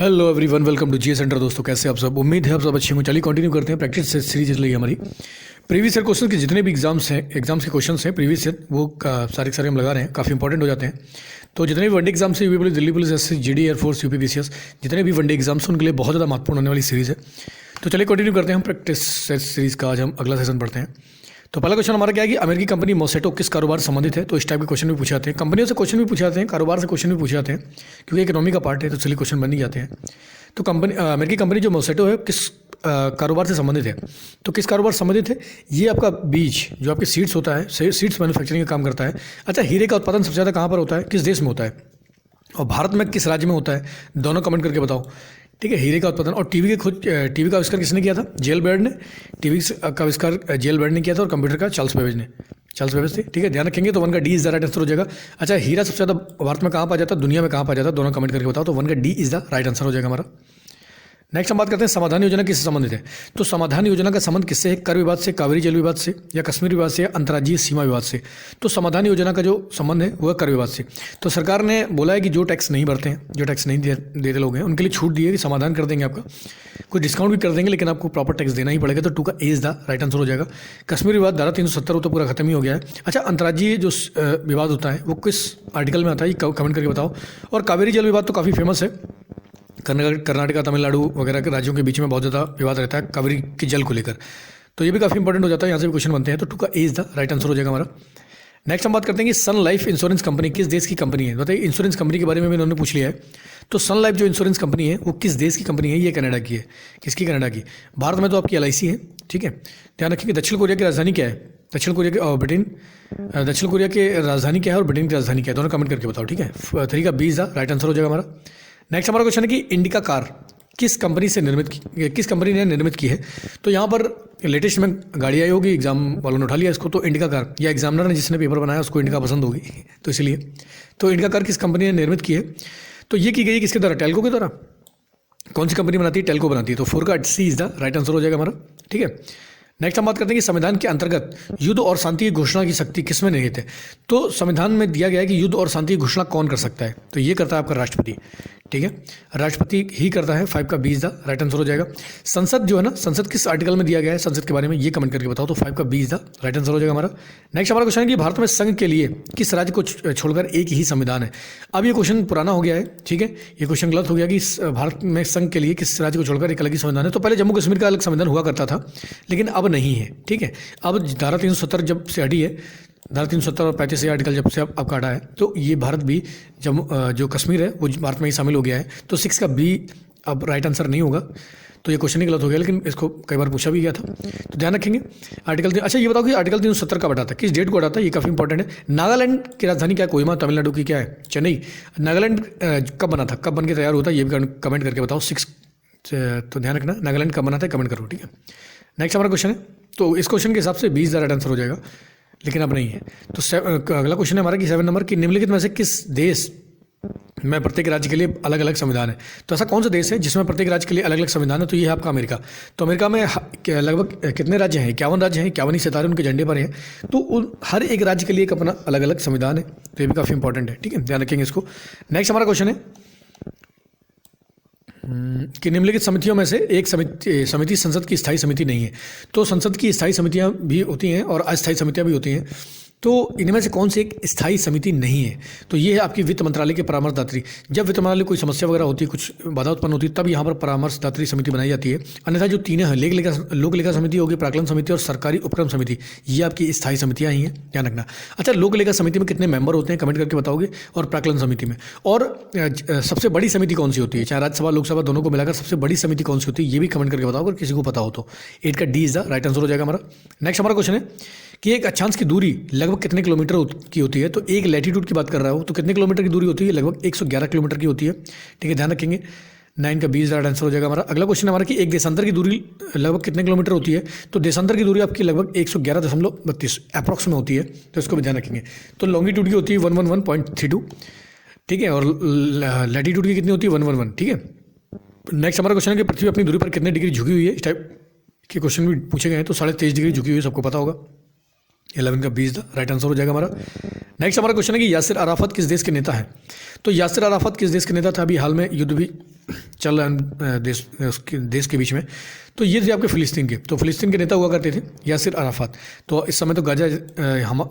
Hello everyone, welcome to GA centre. दोस्तों, कैसे आप सब? उम्मीद है आप सब अच्छे होंगे। चलिए कंटिन्यू करते हैं। प्रैक्टिस सीरीज चल रही है हमारी। प्रीवियस ईयर क्वेश्चन के जितने भी एग्जाम्स के क्वेश्चन हैं प्रीवियस ईयर, वो सारे के सारे हम लगा रहे हैं। काफ़ी इंपॉर्टेंट हो जाते हैं। तो जितने भी वनडे एग्जाम्स है, UP police, Delhi police, SSC, GD, air force, UP PCS, जितने भी वनडे एग्जाम्स हैं उनके लिए बहुत ज़्यादा महत्वपूर्ण होने वाली सीरीज़ है। तो चलिए कंटिन्यू करते हैं हम प्रैक्टिस सीरीज़ का। आज हम अगला सेशन पढ़ते हैं। तो पहला क्वेश्चन हमारा क्या है कि अमेरिकी कंपनी मोसेटो किस कारोबार से संबंधित है? तो इस टाइप के क्वेश्चन भी पूछे जाते हैं। कंपनियों से क्वेश्चन भी पूछे जाते हैं, कारोबार से क्वेश्चन भी पूछे जाते हैं, क्योंकि इकोनॉमी का पार्ट है। तो चलिए क्वेश्चन बन ही जाते हैं। तो अमेरिकी कंपनी जो मोसेटो है किस कारोबार से संबंधित है? तो किस कारोबार से संबंधित है? ये आपका बीज जो आपके सीड्स होता है, सीड्स मैन्युफैक्चरिंग का काम करता है। अच्छा, हीरे का उत्पादन सबसे ज़्यादा कहाँ पर होता है, किस देश में होता है, और भारत में किस राज्य में होता है? दोनों कमेंट करके बताओ। ठीक है, हीरे का उत्पादन। और टीवी का आविष्कार किसने किया था? जेल बेर्ड ने। टीवी का आविष्कार जेल बेर्ड ने किया था, और कंप्यूटर का चार्ल्स बेबेज थे। ठीक है, ध्यान रखेंगे। तो वन का D is the right answer हो जाएगा। अच्छा, हीरा सबसे ज़्यादा भारत में कहाँ पाया जाता है, दुनिया में कहाँ पाया जाता है? दोनों कमेंट करके बताओ। तो वन का D is the right answer हो जाएगा हमारा। नेक्स्ट हम बात करते हैं समाधान योजना किससे संबंधित है? तो समाधान योजना का संबंध किससे है? कर विवाद से, कावेरी जल विवाद से, या कश्मीर विवाद से, या अंतर्राज्यीय सीमा विवाद से? तो समाधान योजना का जो संबंध है वो है कर विवाद से। तो सरकार ने बोला है कि जो टैक्स नहीं भरते हैं, जो टैक्स नहीं देते लोग हैं, उनके लिए छूट दी है कि समाधान कर देंगे, आपका कुछ डिस्काउंट भी कर देंगे, लेकिन आपको प्रॉपर टैक्स देना ही पड़ेगा। तो टू का ए इज द राइट आंसर हो जाएगा। कश्मीर विवाद धारा 370 तो पूरा खत्म ही हो गया है। अच्छा, अंतर्राज्यीय जो विवाद होता है वो किस आर्टिकल में आता है, ये कमेंट करके बताओ। और कावेरी जल विवाद तो काफ़ी फेमस है। कर्नाटका, तमिलनाडु वगैरह के राज्यों के बीच में बहुत ज़्यादा विवाद रहता है कावेरी के जल को लेकर। तो ये भी काफ़ी इंपॉर्टेंट हो जाता है, यहाँ से भी क्वेश्चन बनते हैं। तो टू का ए इज द राइट आंसर हो जाएगा हमारा। नेक्स्ट हम बात करते हैं कि सन लाइफ इंश्योरेंस कंपनी किस देश की कंपनी है? बताइए, इंश्योरेंस कंपनी के बारे में भी इन्होंने पूछ लिया है। तो सन लाइफ जो इंश्योरेंस कंपनी है वो किस देश की कंपनी है? ये कनाडा की है। किसकी? कनाडा की। भारत में तो आपकी LIC है। ठीक है, ध्यान रखेंगे। दक्षिण कोरिया की राजधानी क्या है? दक्षिण कोरिया की राजधानी क्या है और ब्रिटेन की राजधानी क्या है? दोनों कमेंट करके बताओ। ठीक है, 3 का B is the right answer हो जाएगा हमारा। नेक्स्ट हमारा क्वेश्चन है कि इंडिका कार किस कंपनी ने निर्मित की है? तो यहाँ पर लेटेस्ट में गाड़ी आई होगी, एग्जाम वालों ने उठा लिया इसको। तो इंडिका कार, या एग्जामिनर ने जिसने पेपर बनाया उसको इंडिका पसंद होगी, तो इसलिए। तो इंडिका कार किस कंपनी ने निर्मित की है? तो ये की गई किसके द्वारा? टेल्को के द्वारा। कौन सी कंपनी बनाती है? टेल्को बनाती है। तो 4 का सी इज द राइट आंसर हो जाएगा हमारा। ठीक है, नेक्स्ट हम बात करते हैं कि संविधान के अंतर्गत युद्ध और शांति की घोषणा की शक्ति किसमें निहित है? तो संविधान में दिया गया है कि युद्ध और शांति की घोषणा कौन कर सकता है? तो ये करता है आपका राष्ट्रपति। ठीक है, राष्ट्रपति ही करता है। 5 का B is the right answer हो जाएगा। संसद जो है ना, संसद किस आर्टिकल में दिया गया है संसद के बारे में, ये कमेंट करके बताओ। तो 5 का B is the right answer हो जाएगा हमारा। नेक्स्ट हमारा क्वेश्चन है कि भारत में संघ के लिए किस राज्य को छोड़कर एक ही संविधान है? अब ये क्वेश्चन पुराना हो गया है। ठीक है, ये क्वेश्चन गलत हो गया कि भारत में संघ के लिए किस राज्य को छोड़कर एक अलग ही संविधान है। तो पहले जम्मू कश्मीर का अलग संविधान हुआ करता था, लेकिन अब नहीं है। ठीक है, अब धारा 370 जब से हटी है, धारा 370 और 35 आर्टिकल जब से अब काटा है, तो ये भारत भी जो कश्मीर है वो भारत में ही शामिल हो गया है। तो 6 का बी अब राइट आंसर नहीं होगा। तो ये क्वेश्चन ही गलत हो गया, लेकिन इसको कई बार पूछा भी गया था, तो ध्यान रखेंगे। अच्छा, ये बताओ कि आर्टिकल 370 कब हटा था, किस डेट को हटा था? ये काफ़ी इंपॉर्टेंट है। नागालैंड की राजधानी क्या है? कोहिमा। तमिलनाडु की क्या है? चेन्नई। नागालैंड कब बना था, कब बन के तैयार होता है, ये भी कमेंट करके बताओ। 6 तो ध्यान रखना, नागालैंड कब बना था, कमेंट करो। ठीक है, नेक्स्ट हमारा क्वेश्चन है। तो इस क्वेश्चन के हिसाब से 20 राइट आंसर हो जाएगा, लेकिन अब नहीं है। तो अगला क्वेश्चन है हमारा कि 7 नंबर की निम्नलिखित में से किस देश में प्रत्येक राज्य के लिए अलग अलग संविधान है? तो ऐसा कौन सा देश है जिसमें प्रत्येक राज्य के लिए अलग अलग संविधान है? तो ये है आपका अमेरिका। तो अमेरिका में लगभग कितने राज्य हैं? 51 राज्य हैं। 51 ही सितारे उनके झंडे पर हैं। तो उन हर एक राज्य के लिए एक अपना अलग अलग संविधान है। तो ये भी काफ़ी इंपॉर्टेंट है। ठीक है, ध्यान रखेंगे इसको। नेक्स्ट हमारा क्वेश्चन है कि निम्नलिखित समितियों में से एक समिति संसद की स्थायी समिति नहीं है। तो संसद की स्थायी समितियां भी होती हैं और अस्थायी समितियां भी होती हैं। तो इनमें से कौन सी एक स्थायी समिति नहीं है? तो ये है आपकी वित्त मंत्रालय के परामर्शदात्री। जब वित्त मंत्रालय कोई समस्या वगैरह होती है, कुछ बाधा उत्पन्न होती है, तब यहाँ पर परामर्शदात्री समिति बनाई जाती है। अन्यथा जो तीनों हैं, लोक लेखा समिति होगी, प्राक्कलन समिति और सरकारी उपक्रम समिति, ये आपकी स्थायी समितियाँ ही हैं, ध्यान रखना। अच्छा, लोक लेखा समिति में कितने मेंबर होते हैं, कमेंट करके बताओगे। और प्राक्कलन समिति में, और सबसे बड़ी समिति कौन सी होती है, चाहे राज्यसभा लोकसभा दोनों को मिलाकर सबसे बड़ी समिति कौन सी होती है, ये भी कमेंट करके बताओ अगर किसी को पता हो तो। 8 का D is the right answer हो जाएगा हमारा। नेक्स्ट हमारा क्वेश्चन है कि एक अक्षांश की दूरी लगभग कितने किलोमीटर की होती है? तो एक लैटीट्यूड की बात कर रहा हूँ, तो कितने किलोमीटर की दूरी होती है? लगभग 111 किलोमीटर की होती है। ठीक है, ध्यान रखेंगे। 9 का 20 राइट आंसर हो जाएगा हमारा। अगला क्वेश्चन हमारा कि एक देशांतर की दूरी लगभग कितने किलोमीटर होती है? तो देशांतर की दूरी आपकी लगभग 111.32 अप्रॉक्स में होती है, तो इसको भी ध्यान रखेंगे। तो लॉन्गिट्यूड की होती है 111.32। ठीक है, और लैटीट्यूड की कितनी होती है? 111। ठीक है, नेक्स्ट हमारा क्वेश्चन है कि पृथ्वी अपनी दूरी पर कितने डिग्री झुकी हुई है? इस टाइप के क्वेश्चन भी पूछे गए हैं। तो 23.5 डिग्री झुकी हुई है, सबको पता होगा। 11 का 20 था, राइट आंसर हो जाएगा हमारा। नेक्स्ट हमारा क्वेश्चन है कि यासिर अराफत किस देश के नेता हैं? तो यासिर अराफत किस देश के नेता था? अभी हाल में युद्ध भी चल रहा है देश के बीच में। तो ये थे आपके फ़िलिस्तीन के, तो फ़िलिस्तीन के नेता हुआ करते थे यासिर अराफत। तो इस समय तो गाजा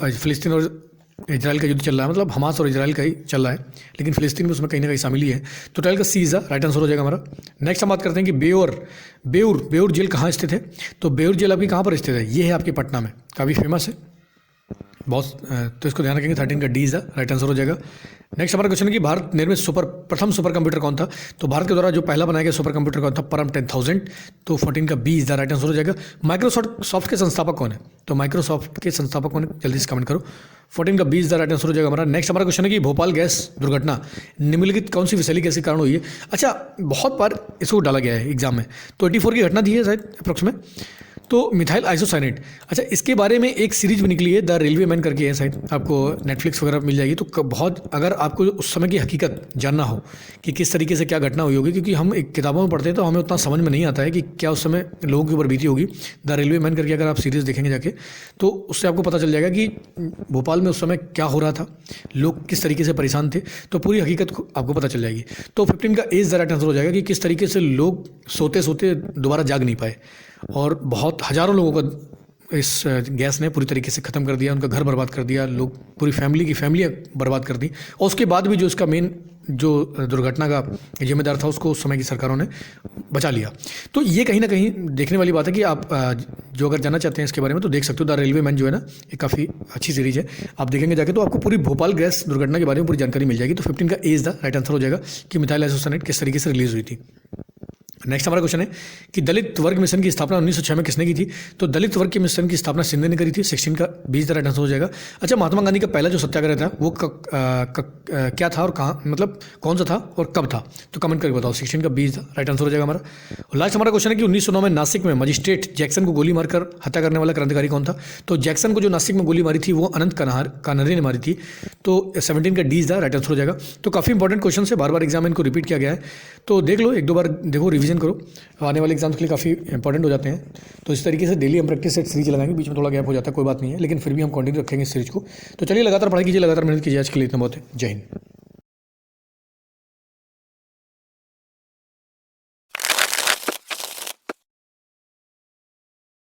फ़िलिस्तीन और इजराइल का युद्ध चल रहा है, मतलब हमास और इजराइल का ही चल रहा है, लेकिन फ़िलिस्तीन भी उसमें कहीं ना कहीं शामिल ही है। तो 12 का सी इज़ राइट आंसर हो जाएगा हमारा। नेक्स्ट हम बात करते हैं कि बेऊर जेल कहाँ स्थित है? तो बेऊर जेल आपकी कहाँ पर स्थित है? ये है आपके पटना में, काफ़ी फेमस है बहुत, तो इसको ध्यान रखेंगे। 13 का डी इज़ राइट आंसर हो जाएगा। नेक्स्ट हमारा क्वेश्चन है कि भारत निर्मित प्रथम सुपर कंप्यूटर कौन था? तो भारत के द्वारा जो पहला बनाया गया सुपर कंप्यूटर कौन था? परम 10,000। तो 14 का बी इज़ राइट आंसर हो जाएगा। माइक्रोसॉफ्ट के संस्थापक कौन है? तो माइक्रोसॉफ्ट के संस्थापक कौन है? जल्दी से कमेंट करो। 14 का बी इज़ राइट आंसर हो जाएगा हमारा। नेक्स्ट हमारा क्वेश्चन है कि भोपाल गैस दुर्घटना निम्नलिखित कौन सी विषैली गैस के कारण हुई है? अच्छा, बहुत बार इसको डाला गया है एग्जाम में, तो 84 की घटना दी है शायद अप्रोक्स में, तो मिथाइल आइसोसाइनेट। अच्छा, इसके बारे में एक सीरीज भी निकली है, द रेलवे मैन करके है शायद, आपको नेटफ्लिक्स वगैरह मिल जाएगी। तो बहुत, अगर आपको उस समय की हकीकत जानना हो कि किस तरीके से क्या घटना हुई होगी, क्योंकि हम एक किताबों में पढ़ते हैं तो हमें उतना समझ में नहीं आता है कि क्या उस समय लोगों के ऊपर बीती होगी। द रेलवे मैन करके अगर आप सीरीज़ देखेंगे जाके, तो उससे आपको पता चल जाएगा कि भोपाल में उस समय क्या हो रहा था, लोग किस तरीके से परेशान थे, तो पूरी हकीकत आपको पता चल जाएगी। तो 15 का एज द राइट आंसर हो जाएगा कि किस तरीके से लोग सोते सोते दोबारा जाग नहीं पाए और बहुत हज़ारों लोगों को इस गैस ने पूरी तरीके से ख़त्म कर दिया, उनका घर बर्बाद कर दिया, लोग पूरी फैमिली की फैमिलियाँ बर्बाद कर दी। और उसके बाद भी जो इसका मेन जो दुर्घटना का जिम्मेदार था उसको उस समय की सरकारों ने बचा लिया। तो ये कहीं ना कहीं देखने वाली बात है कि आप जो अगर जानना चाहते हैं इसके बारे में तो देख सकते हो। द रेलवे मैन जो है ना, ये काफ़ी अच्छी सीरीज़ है, आप देखेंगे जाके तो आपको पूरी भोपाल गैस दुर्घटना के बारे में पूरी जानकारी मिल जाएगी। तो 15 का एज द राइट आंसर हो जाएगा कि मिथाइल आइसोसाइनेट किस तरीके से रिलीज़ हुई थी। नेक्स्ट हमारा क्वेश्चन है कि दलित वर्ग मिशन की स्थापना 1906 में किसने की थी? तो दलित वर्ग के मिशन की स्थापना शिंदे ने करी थी। 16 का 20 राइट आंसर हो जाएगा। अच्छा, महात्मा गांधी का पहला जो सत्याग्रह था वो क्या था और कहाँ, मतलब कौन सा था और कब था? तो कमेंट करके बताओ। 16 का 20 राइट आंसर हो जाएगा हमारा। और लास्ट हमारा क्वेश्चन है कि 1909 में नासिक में मजिस्ट्रेट जैक्सन को गोली मारकर हत्या करने वाला क्रांतिकारी कौन था? तो जैक्सन को जो नासिक में गोली मारी थी वो अनंत कानरे ने मारी थी। तो 17 का डी राइट आंसर हो जाएगा। तो काफ़ी इंपॉर्टेंट क्वेश्चन है, बार बार एग्जाम में इनको रिपीट किया गया है, तो देख लो, एक दो बार देखो, रिवीजन करो, आने वाले एग्जाम्स के लिए काफ़ी इंपॉर्टेंट हो जाते हैं। तो इस तरीके से डेली हम प्रैक्टिस सेट सीरीज लगाएंगे, बीच में थोड़ा गैप हो जाता है, कोई बात नहीं है, लेकिन फिर भी हम कंटिन्यू रखेंगे इस सीरीज को। तो चलिए लगातार पढ़ाई कीजिए, लगातार मेहनत कीजिए। आज के लिए इतना बहुत है। जय हिंद।